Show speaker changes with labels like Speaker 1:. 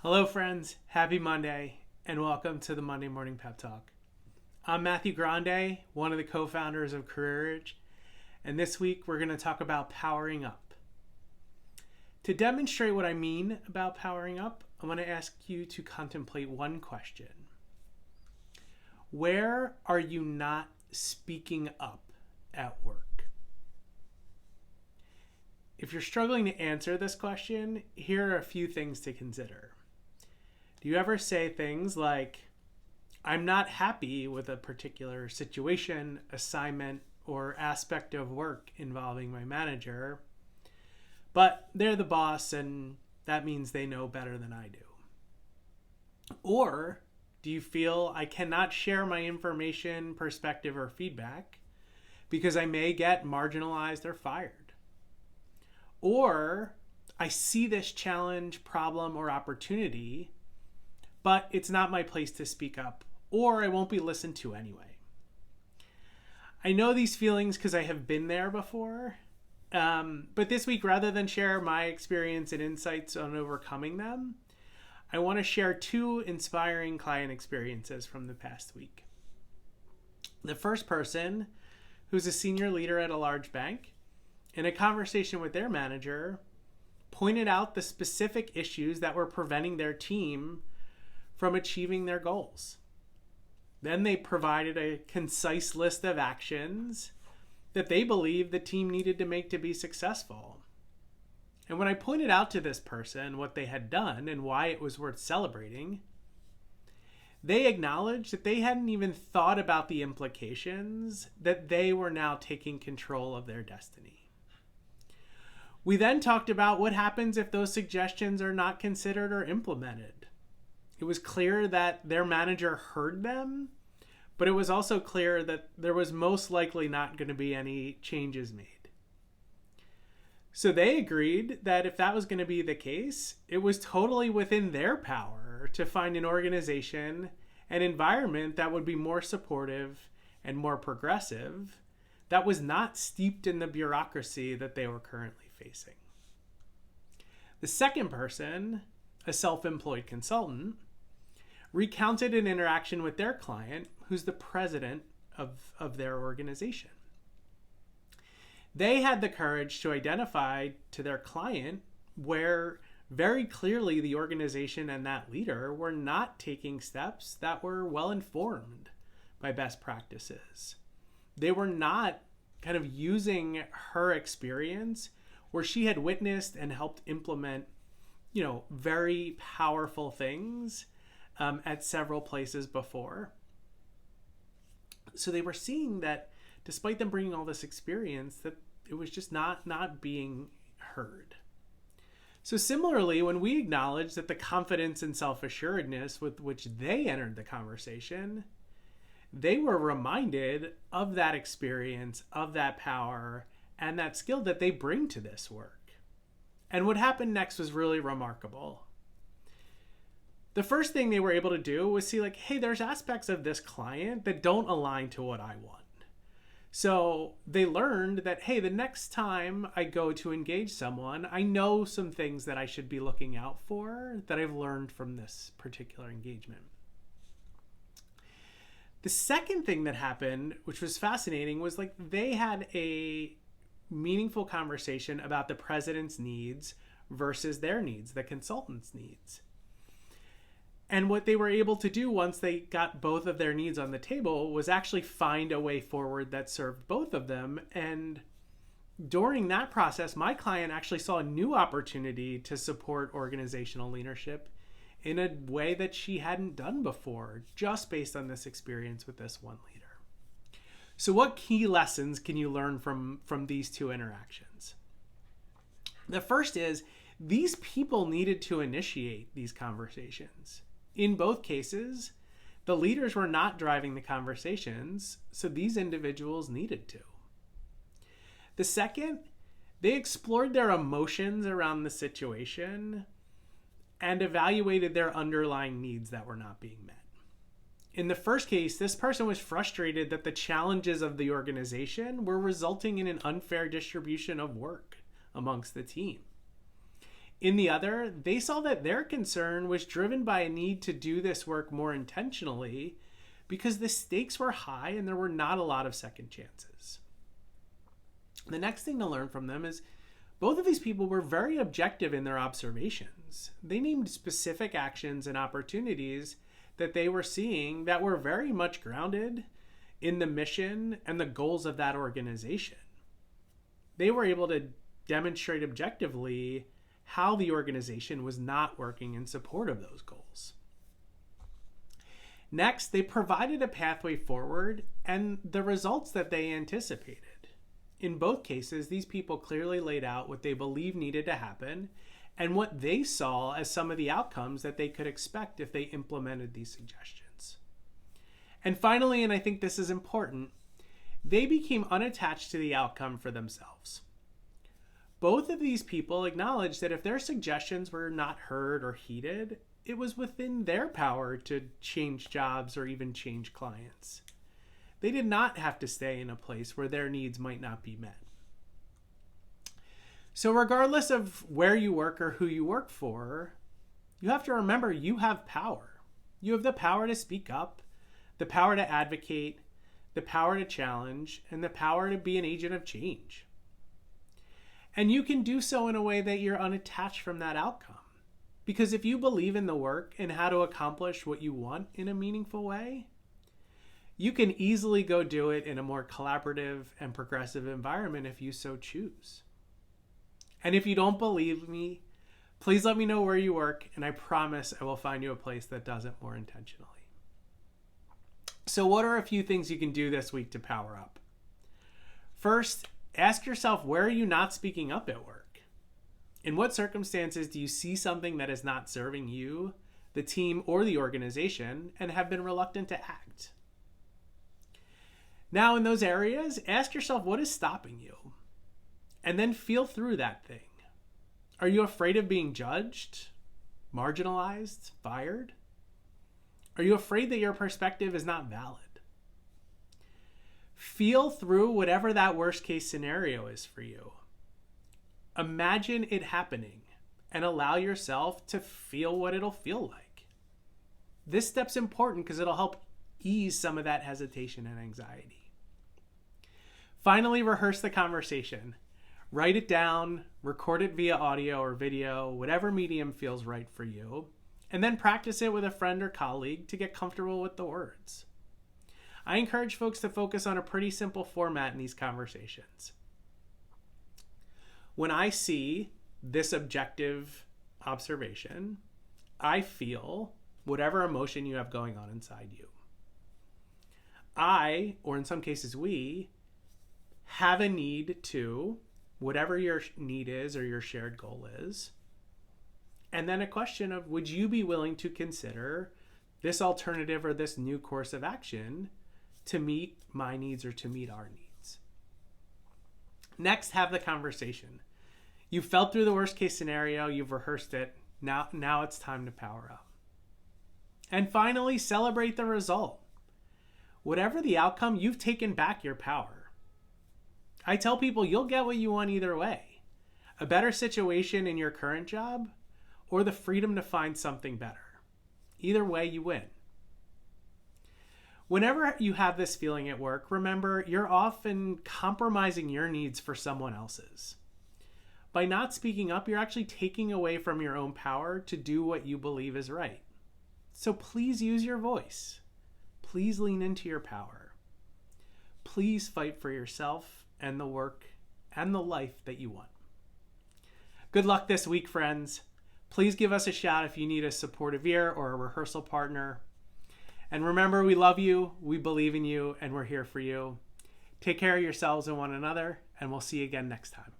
Speaker 1: Hello, friends. Happy Monday, and welcome to the Monday Morning Pep Talk. I'm Matthew Grande, one of the co-founders of Careerage, and this week we're going to talk about powering up. To demonstrate what I mean about powering up, I want to ask you to contemplate one question. Where are you not speaking up at work? If you're struggling to answer this question, here are a few things to consider. Do you ever say things like, I'm not happy with a particular situation, assignment, or aspect of work involving my manager, but they're the boss and that means they know better than I do? Or do you feel I cannot share my information, perspective, or feedback because I may get marginalized or fired? Or I see this challenge, problem, or opportunity, but it's not my place to speak up, or I won't be listened to anyway. I know these feelings because I have been there before, but this week, rather than share my experience and insights on overcoming them, I want to share two inspiring client experiences from the past week. The first person, who's a senior leader at a large bank, in a conversation with their manager, pointed out the specific issues that were preventing their team from achieving their goals. Then they provided a concise list of actions that they believed the team needed to make to be successful. And when I pointed out to this person what they had done and why it was worth celebrating, they acknowledged that they hadn't even thought about the implications that they were now taking control of their destiny. We then talked about what happens if those suggestions are not considered or implemented. It was clear that their manager heard them, but it was also clear that there was most likely not going to be any changes made. So they agreed that if that was going to be the case, it was totally within their power to find an organization, an environment that would be more supportive and more progressive, that was not steeped in the bureaucracy that they were currently facing. The second person, a self-employed consultant, recounted an interaction with their client, who's the president of their organization. They had the courage to identify to their client where very clearly the organization and that leader were not taking steps that were well informed by best practices. They were not kind of using her experience where she had witnessed and helped implement, very powerful things at several places before. So they were seeing that despite them bringing all this experience, that it was just not being heard. So similarly, when we acknowledge that the confidence and self-assuredness with which they entered the conversation, they were reminded of that experience, of that power, and that skill that they bring to this work. And what happened next was really remarkable. The first thing they were able to do was see hey, there's aspects of this client that don't align to what I want. So they learned that, hey, the next time I go to engage someone, I know some things that I should be looking out for that I've learned from this particular engagement. The second thing that happened, which was fascinating, was they had a meaningful conversation about the president's needs versus their needs, the consultant's needs. And what they were able to do once they got both of their needs on the table was actually find a way forward that served both of them. And during that process, my client actually saw a new opportunity to support organizational leadership in a way that she hadn't done before, just based on this experience with this one leader. So what key lessons can you learn from these two interactions? The first is these people needed to initiate these conversations. In both cases, the leaders were not driving the conversations, so these individuals needed to. The second, they explored their emotions around the situation and evaluated their underlying needs that were not being met. In the first case, this person was frustrated that the challenges of the organization were resulting in an unfair distribution of work amongst the team. In the other, they saw that their concern was driven by a need to do this work more intentionally because the stakes were high and there were not a lot of second chances. The next thing to learn from them is both of these people were very objective in their observations. They named specific actions and opportunities that they were seeing that were very much grounded in the mission and the goals of that organization. They were able to demonstrate objectively how the organization was not working in support of those goals. Next, they provided a pathway forward and the results that they anticipated. In both cases, these people clearly laid out what they believed needed to happen and what they saw as some of the outcomes that they could expect if they implemented these suggestions. And finally, and I think this is important, they became unattached to the outcome for themselves. Both of these people acknowledged that if their suggestions were not heard or heeded, it was within their power to change jobs or even change clients. They did not have to stay in a place where their needs might not be met. So regardless of where you work or who you work for, you have to remember you have power. You have the power to speak up, the power to advocate, the power to challenge, and the power to be an agent of change. And you can do so in a way that you're unattached from that outcome. Because if you believe in the work and how to accomplish what you want in a meaningful way, you can easily go do it in a more collaborative and progressive environment if you so choose. And if you don't believe me, please let me know where you work, and I promise I will find you a place that does it more intentionally. So what are a few things you can do this week to power up? First, ask yourself, where are you not speaking up at work? In what circumstances do you see something that is not serving you, the team, or the organization, and have been reluctant to act? Now, in those areas, ask yourself, what is stopping you? And then feel through that thing. Are you afraid of being judged, marginalized, fired? Are you afraid that your perspective is not valid? Feel through whatever that worst case scenario is for you. Imagine it happening and allow yourself to feel what it'll feel like. This step's important because it'll help ease some of that hesitation and anxiety. Finally, rehearse the conversation. Write it down, record it via audio or video, whatever medium feels right for you, and then practice it with a friend or colleague to get comfortable with the words. I encourage folks to focus on a pretty simple format in these conversations. When I see this objective observation, I feel whatever emotion you have going on inside you. I, or in some cases we, have a need to, whatever your need is or your shared goal is, and then a question of, would you be willing to consider this alternative or this new course of action to meet my needs or to meet our needs? Next, have the conversation. You've felt through the worst case scenario, you've rehearsed it, now it's time to power up. And finally, celebrate the result. Whatever the outcome, you've taken back your power. I tell people you'll get what you want either way. A better situation in your current job or the freedom to find something better. Either way, you win. Whenever you have this feeling at work, remember you're often compromising your needs for someone else's. By not speaking up, you're actually taking away from your own power to do what you believe is right. So please use your voice. Please lean into your power. Please fight for yourself and the work and the life that you want. Good luck this week, friends. Please give us a shout if you need a supportive ear or a rehearsal partner. And remember, we love you, we believe in you, and we're here for you. Take care of yourselves and one another, and we'll see you again next time.